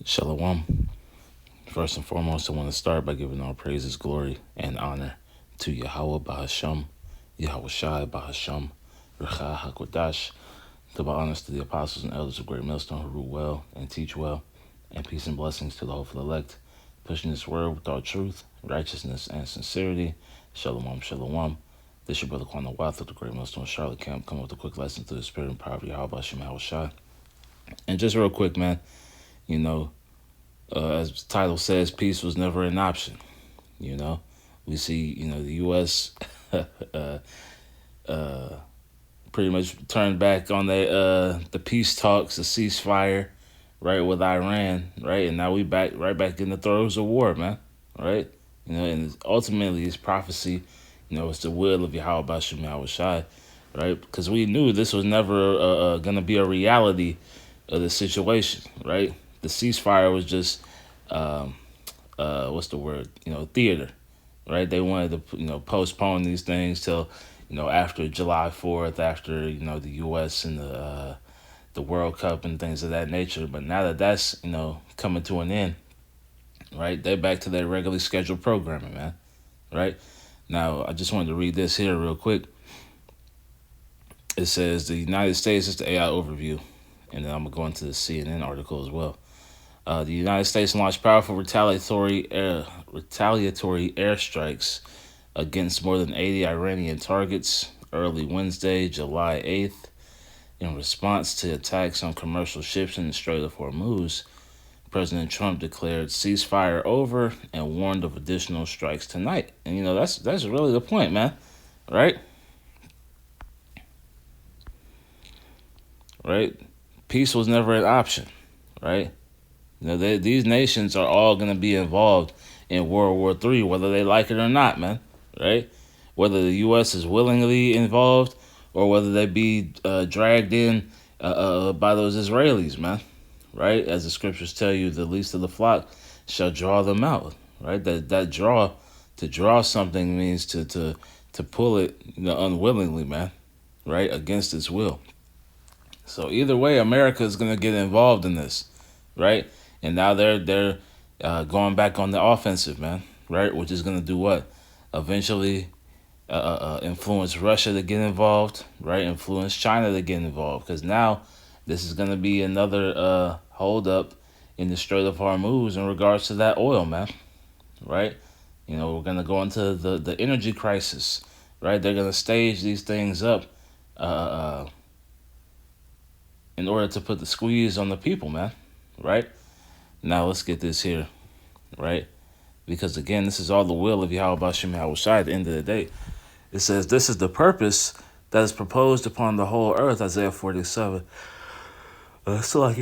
Shalom. First and foremost, I want to start by giving all praises, glory, and honor to Yahweh Bahasham, Yahweh Shai Bahasham, Recha HaKodash. Double honors to the apostles and elders of Great Millstone who rule well and teach well, and peace and blessings to the hopeful elect, pushing this word with all truth, righteousness, and sincerity. Shalom, shalom. This your brother Kwame Wath of the Great Millstone Charlotte Camp, coming with a quick lesson through the spirit and power of Yahweh Bahasham, Yahweh Shai. And just real quick, man, you know, as the title says, peace was never an option. You know, we see, the U.S. Pretty much turned back on the peace talks, the ceasefire, right, with Iran, right, and now we right back in the throes of war, man, right, and ultimately it's prophecy, it's the will of Yahweh Bashim Yahweh Shai, right, because we knew this was never gonna be a reality of the situation, right. The ceasefire was just what's the word? Theater, right? They wanted to, postpone these things till, after July 4th, after the U.S. and the World Cup and things of that nature. But now that that's coming to an end, right? They're back to their regularly scheduled programming, man. Right now, I just wanted to read this here real quick. It says the United States is the AI overview, and then I'm gonna go into the CNN article as well. The United States launched powerful retaliatory airstrikes against more than 80 Iranian targets early Wednesday, July 8th, in response to attacks on commercial ships in the Strait of Hormuz. President Trump declared ceasefire over and warned of additional strikes tonight. And that's really the point, man. Right? Right? Peace was never an option, right? These nations are all going to be involved in World War III, whether they like it or not, man. Right? Whether the U.S. is willingly involved or whether they be dragged in by those Israelis, man. Right? As the scriptures tell you, the least of the flock shall draw them out. Right? To draw something means to pull it unwillingly, man. Right? Against its will. So either way, America is going to get involved in this. Right? And now they're going back on the offensive, man, right? Which is going to do what? Eventually influence Russia to get involved, right? Influence China to get involved. Because now this is going to be another holdup in the Strait of Hormuz in regards to that oil, man, right? We're going to go into the energy crisis, right? They're going to stage these things up in order to put the squeeze on the people, man, right? Now let's get this here, right? Because again, this is all the will of Yahweh Bashim Yahweh Shai at the end of the day. It says, this is the purpose that is proposed upon the whole earth, Isaiah 47. So like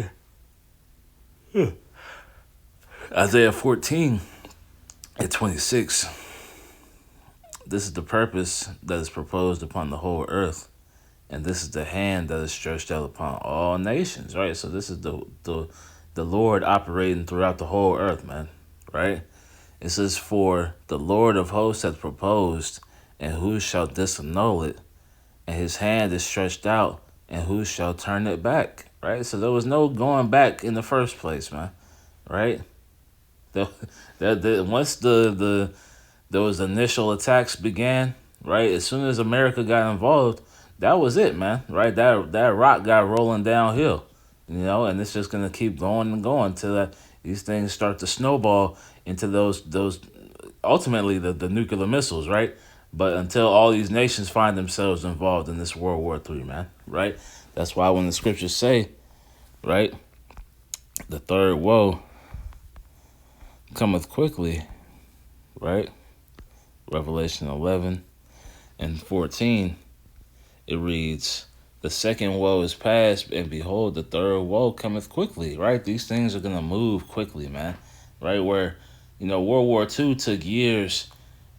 it. Isaiah 14 at 26. This is the purpose that is proposed upon the whole earth. And this is the hand that is stretched out upon all nations, right? So this is the Lord operating throughout the whole earth, man, right? It says, for the Lord of hosts hath proposed, and who shall disannul it? And his hand is stretched out, and who shall turn it back? Right? So there was no going back in the first place, man. Right? Once those initial attacks began, right? As soon as America got involved, that was it, man. Right? That rock got rolling downhill, and it's just gonna keep going and going till these things start to snowball into those ultimately the nuclear missiles, right? But until all these nations find themselves involved in this World War III, man, right? That's why when the scriptures say, right, the third woe cometh quickly, right? Revelation 11 and 14, it reads, the second woe is past, and behold, the third woe cometh quickly, right? These things are going to move quickly, man, right? Where, World War II took years,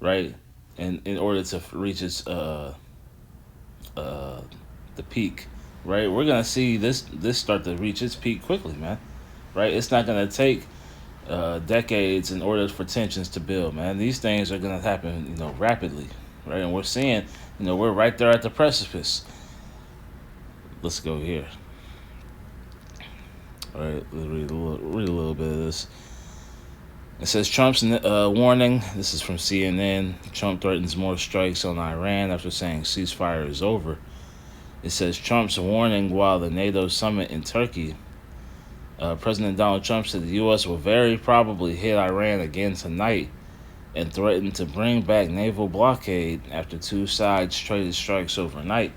right? And in order to reach its the peak, right? We're gonna see this start to reach its peak quickly, man. Right? It's not gonna take decades in order for tensions to build, man. These things are gonna happen, rapidly, right? And we're seeing, we're right there at the precipice. Let's go here. All right, let's read a little bit of this. It says Trump's warning. This is from CNN. Trump threatens more strikes on Iran after saying ceasefire is over. It says Trump's warning while the NATO summit in Turkey. President Donald Trump said the U.S. will very probably hit Iran again tonight and threatened to bring back naval blockade after two sides traded strikes overnight.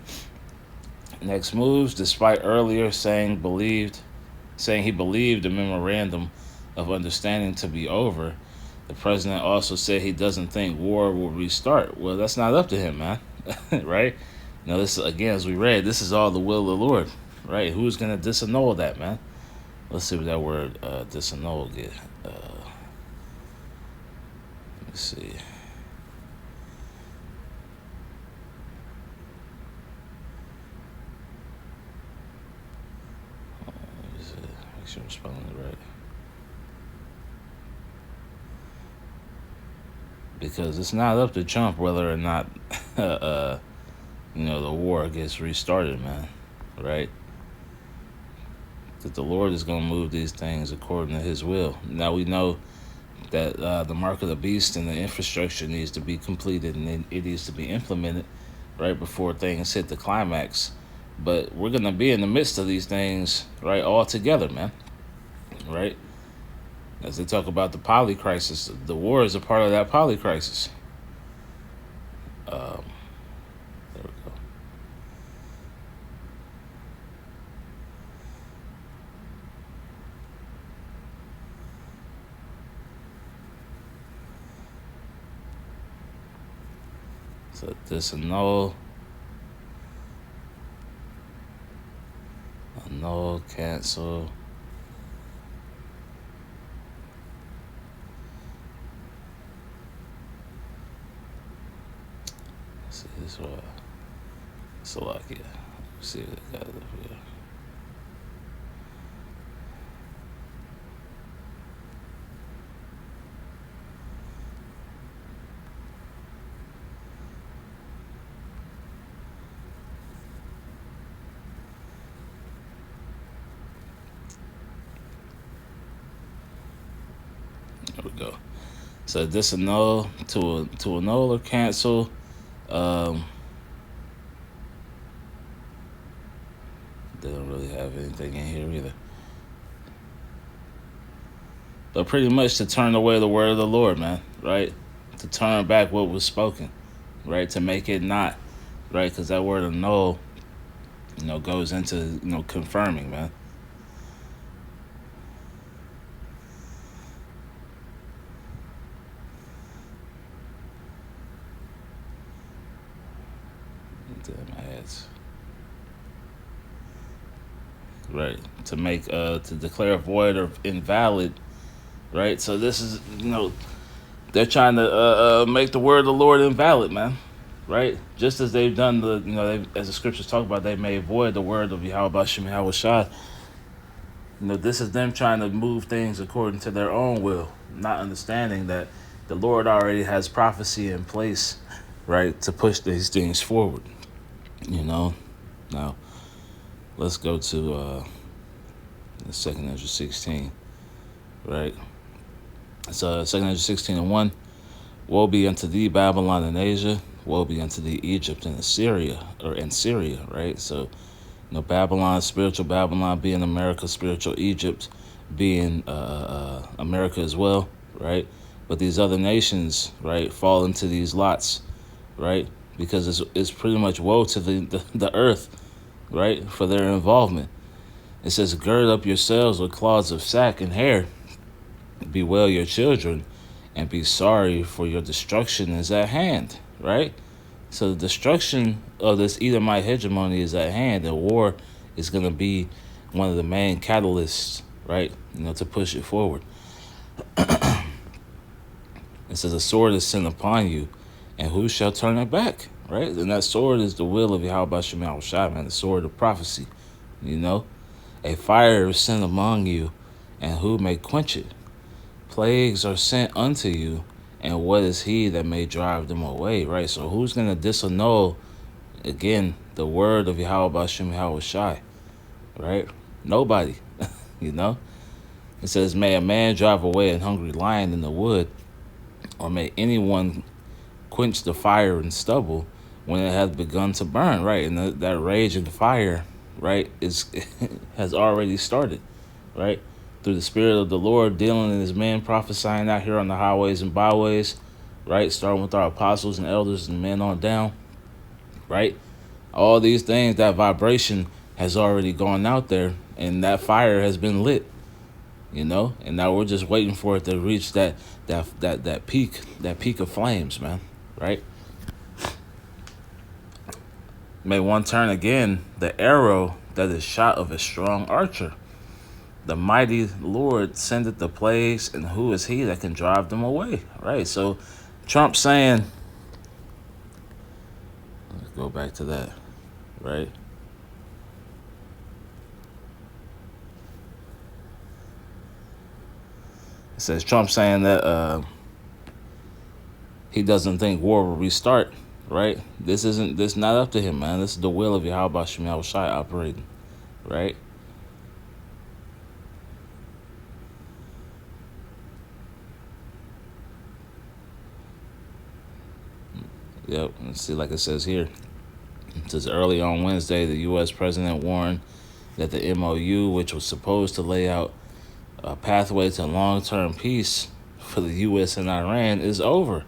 Next moves, despite earlier saying he believed the memorandum of understanding to be over, the president also said he doesn't think war will restart. Well, that's not up to him, man. Right? Now, this again, as we read, this is all the will of the Lord, right? Who's gonna disannul that, man? Let's see what that word disannul get. Let me see. Make sure I'm spelling it right. Because it's not up to Trump whether or not, the war gets restarted, man. Right? That the Lord is going to move these things according to His will. Now we know that the mark of the beast and the infrastructure needs to be completed and it needs to be implemented right before things hit the climax. But we're going to be in the midst of these things, right, all together, man. Right? As they talk about the poly crisis, the war is a part of that poly crisis. There we go. So disannul, annul, cancel. Let's see this one. Slovakia. Let's see what they got up here. There we go. So disannul to annul or cancel. They don't really have anything in here either. But pretty much to turn away the word of the Lord, man, right? To turn back what was spoken, right? To make it not, right? Because that word annul, goes into, confirming, man. Damn ads. Right. To make, to declare void or invalid, right? So this is, they're trying to make the word of the Lord invalid, man. Right? Just as they've done as the scriptures talk about, they made void the word of Yahweh Bashem Yahweh Shai. This is them trying to move things according to their own will, not understanding that the Lord already has prophecy in place, right, to push these things forward. Now, let's go to the 2nd Ezra 16, right? So 2nd Ezra 16 and 1. Woe be unto thee, Babylon and Asia. Woe be unto thee, Egypt and Syria, right? So, Babylon, spiritual Babylon being America, spiritual Egypt being America as well, right? But these other nations, right, fall into these lots, right? Because it's pretty much woe to the earth, right, for their involvement. It says, gird up yourselves with cloths of sack and hair. Bewail your children and be sorry, for your destruction is at hand, right? So the destruction of this Edomite hegemony is at hand, and war is going to be one of the main catalysts, right, to push it forward. It says, a sword is sent upon you, and who shall turn it back, right? And that sword is the will of Yahweh Bashem Yahweh Shai, man, the sword of prophecy, A fire is sent among you, and who may quench it? Plagues are sent unto you, and what is he that may drive them away, right? So who's going to disannul, again, the word of Yahweh Bashem Yahweh Shai, right? Nobody, You know, it says, "May a man drive away an hungry lion in the wood, or may anyone quench the fire and stubble when it has begun to burn." Right, and that rage and fire, right, is has already started, right, through the Spirit of the Lord dealing in His men prophesying out here on the highways and byways, right, starting with our apostles and elders and men on down, right. All these things, that vibration has already gone out there, and that fire has been lit. And now we're just waiting for it to reach that peak of flames, man. Right? May one turn again the arrow that is shot of a strong archer. The mighty Lord sendeth the plagues, and who is he that can drive them away? Right? So Trump saying, let's go back to that, right? It says Trump saying that he doesn't think war will restart, right? This not up to him, man. This is the will of Yahweh Shem Shai operating, right? Yep. Let's see, like it says here, it says early on Wednesday, the U.S. president warned that the MOU, which was supposed to lay out a pathway to long-term peace for the U.S. and Iran, is over,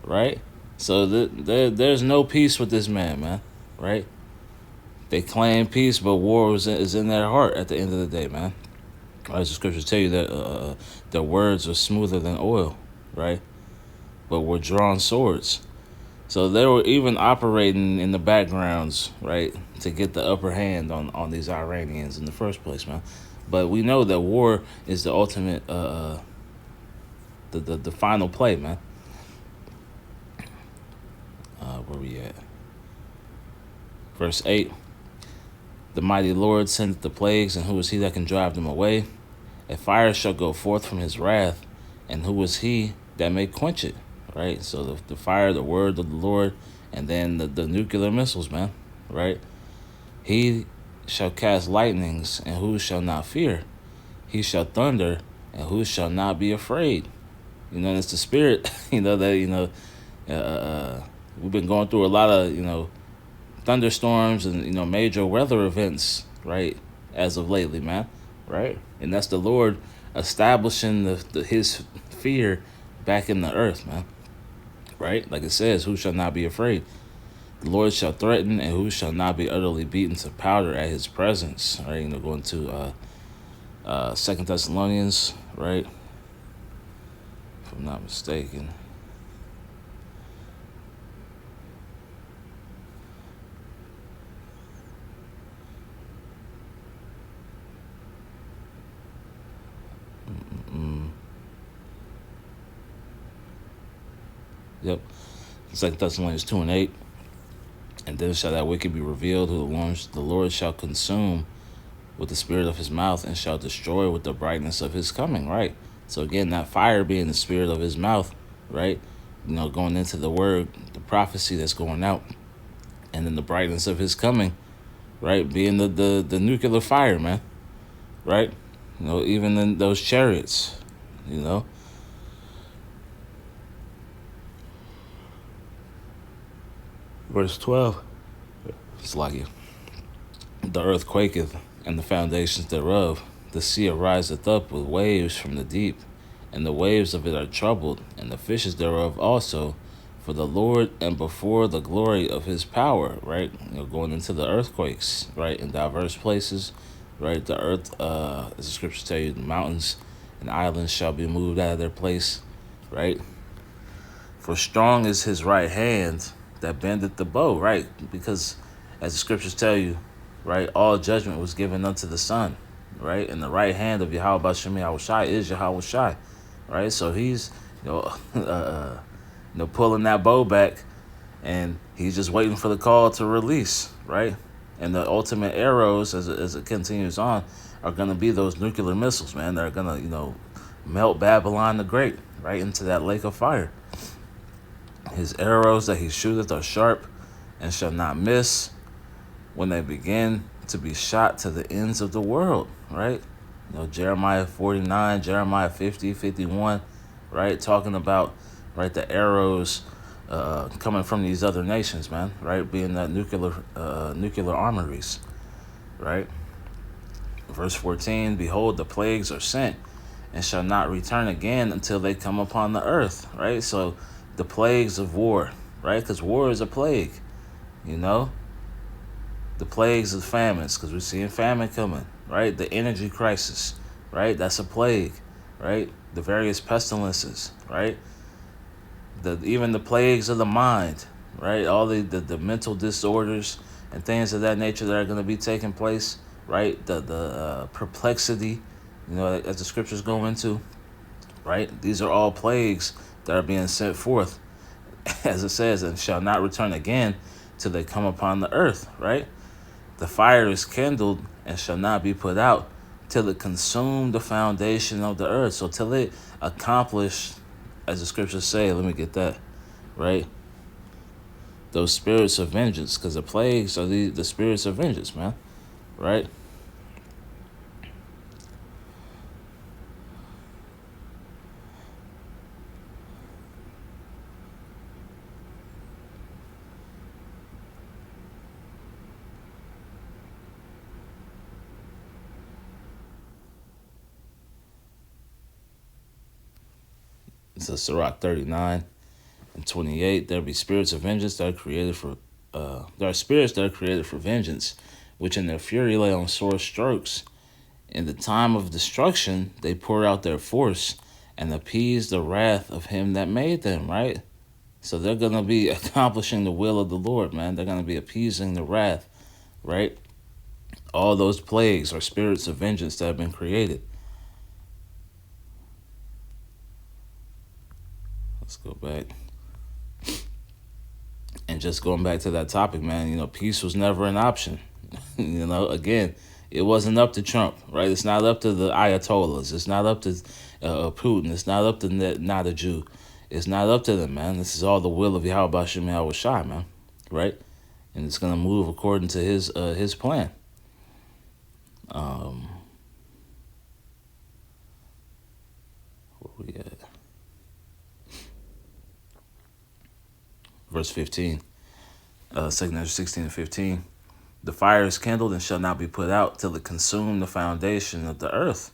right? So there's no peace with this man, right? They claim peace, but war is in their heart at the end of the day, man. As the scriptures tell you that their words are smoother than oil, right? But were drawn swords. So they were even operating in the backgrounds, right, to get the upper hand on these Iranians in the first place, man. But we know that war is the ultimate, the final play, man. Where we at? Verse 8. The mighty Lord sendeth the plagues, and who is he that can drive them away? A fire shall go forth from his wrath, and who is he that may quench it? Right? So the fire, the word of the Lord, and then the nuclear missiles, man. Right? He shall cast lightnings, and who shall not fear? He shall thunder, and who shall not be afraid? It's the spirit, we've been going through a lot of, thunderstorms and, major weather events, right, as of lately, man. Right? And that's the Lord establishing his fear back in the earth, man. Right? Like it says, who shall not be afraid? The Lord shall threaten, and who shall not be utterly beaten to powder at his presence. Right? Going to 2 Thessalonians, right? If I'm not mistaken. Yep. 2 Thessalonians 2 and 8. And then shall that wicked be revealed, who the Lord shall consume with the spirit of his mouth, and shall destroy with the brightness of his coming. Right? So again, that fire being the spirit of his mouth, right? Going into the word, the prophecy that's going out, and then the brightness of his coming, right? Being the nuclear fire, man. Right? Even in those chariots, Verse 12. It's like it. The earth quaketh, and the foundations thereof. The sea ariseth up with waves from the deep, and the waves of it are troubled, and the fishes thereof also, for the Lord and before the glory of his power. Right? Going into the earthquakes, right, in diverse places. Right? The earth, as the scriptures tell you, the mountains and islands shall be moved out of their place. Right? For strong is his right hand that bendeth the bow, right? Because as the scriptures tell you, right, all judgment was given unto the Son, right? And the right hand of Yahweh Shem Shai is Yahweh Shai, right? So he's, pulling that bow back, and he's just waiting for the call to release, right? And the ultimate arrows, as it continues on, are going to be those nuclear missiles, man. They're going to, melt Babylon the Great right into that lake of fire. His arrows that he shooteth are sharp, and shall not miss, when they begin to be shot to the ends of the world, right? Jeremiah 49, Jeremiah 50, 51, right? Talking about, right, the arrows coming from these other nations, man, right? Being that nuclear armories, right? Verse 14, behold, the plagues are sent and shall not return again until they come upon the earth, right? So the plagues of war, right? Because war is a plague, you know? The plagues of famines, because we're seeing famine coming, right? The energy crisis, right? That's a plague, right? The various pestilences, right? Even the plagues of the mind, right? All the mental disorders and things of that nature that are going to be taking place, right? The perplexity, as the scriptures go into, right? These are all plagues that are being sent forth, as it says, and shall not return again till they come upon the earth, right? The fire is kindled and shall not be put out till it consume the foundation of the earth. So till it accomplish, as the scriptures say, let me get that, right? Those spirits of vengeance, because the plagues are the spirits of vengeance, man, right? It says Sirach 39 and 28. There be spirits of vengeance that are created for. There are spirits that are created for vengeance, which in their fury lay on sore strokes. In the time of destruction, they pour out their force and appease the wrath of him that made them, right? So they're going to be accomplishing the will of the Lord, man. They're going to be appeasing the wrath, right? All those plagues are spirits of vengeance that have been created. Let's go back. And just going back to that topic, man, peace was never an option. Again, it wasn't up to Trump, right? It's not up to the Ayatollahs. It's not up to Putin. It's not up to not a Jew. It's not up to them, man. This is all the will of Yahweh Bashem Yahweh Shai, man, right? And it's gonna move according to his plan. Where we at? Verse 15. 2 16 and 15. The fire is kindled and shall not be put out till it consume the foundation of the earth.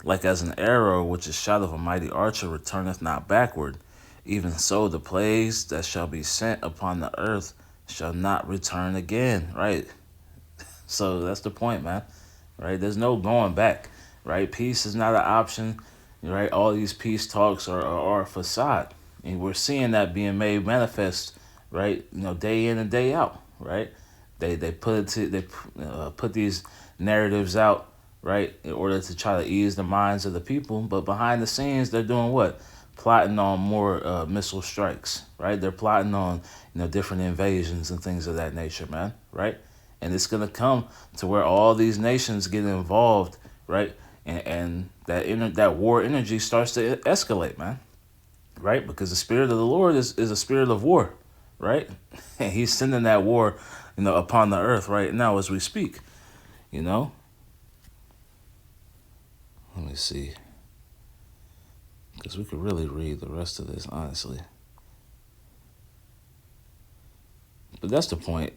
Like as an arrow which is shot of a mighty archer returneth not backward, even so the plagues that shall be sent upon the earth shall not return again. Right? So that's the point, man. Right? There's no going back. Right? Peace is not an option. Right? All these peace talks are a facade. And we're seeing that being made manifest, right? Day in and day out, right? They put these narratives out, right, in order to try to ease the minds of the people. But behind the scenes, they're doing what? Plotting on more missile strikes, right? They're plotting on different invasions and things of that nature, man, right? And it's gonna come to where all these nations get involved, right? And that war energy starts to escalate, man, right? Because the spirit of the Lord is a spirit of war, right? And he's sending that war, upon the earth right now as we speak, Let me see. Because we could really read the rest of this, honestly. But that's the point,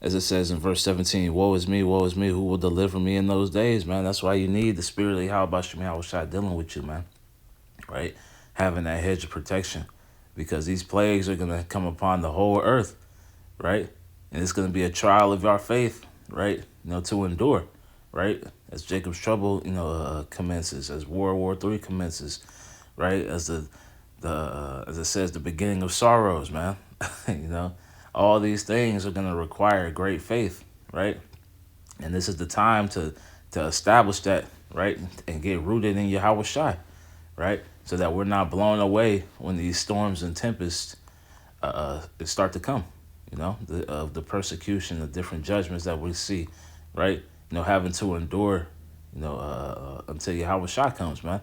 As it says in verse 17, woe is me, who will deliver me in those days, man? That's why you need the spirit of Yahweh Bashem Yahweh Shai dealing with you, man, right? Having that hedge of protection. Because these plagues are going to come upon the whole earth, right? And it's going to be a trial of our faith, right? To endure, right? As Jacob's trouble, commences, as World War III commences, right? As as it says, the beginning of sorrows, man. All these things are going to require great faith, right? And this is the time to establish that, right? And get rooted in Yahweh Shai, right? So that we're not blown away when these storms and tempests start to come, of the persecution, the different judgments that we see, right? Having to endure, until Yahweh Shai comes, man.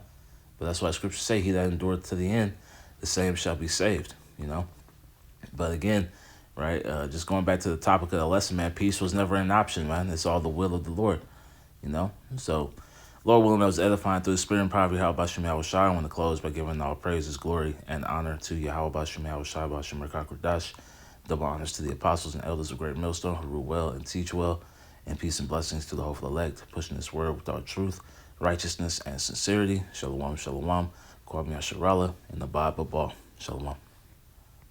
But that's why scriptures say, he that endured to the end, the same shall be saved, But again, right, just going back to the topic of the lesson, man, peace was never an option, man. It's all the will of the Lord, So Lord willing, that was edifying through the spirit and power of Yahweh Bashem Yahweh Shai. I want to close by giving all praises, glory, and honor to Yahweh Bashem Yahweh Shai Bashem Rakakradash. Double honors to the apostles and elders of Great Millstone who rule well and teach well. And peace and blessings to the hopeful elect, pushing this word with all truth, righteousness, and sincerity. Shalom, shalom. Kwame Asharala, and the Bible Ball. Shalom.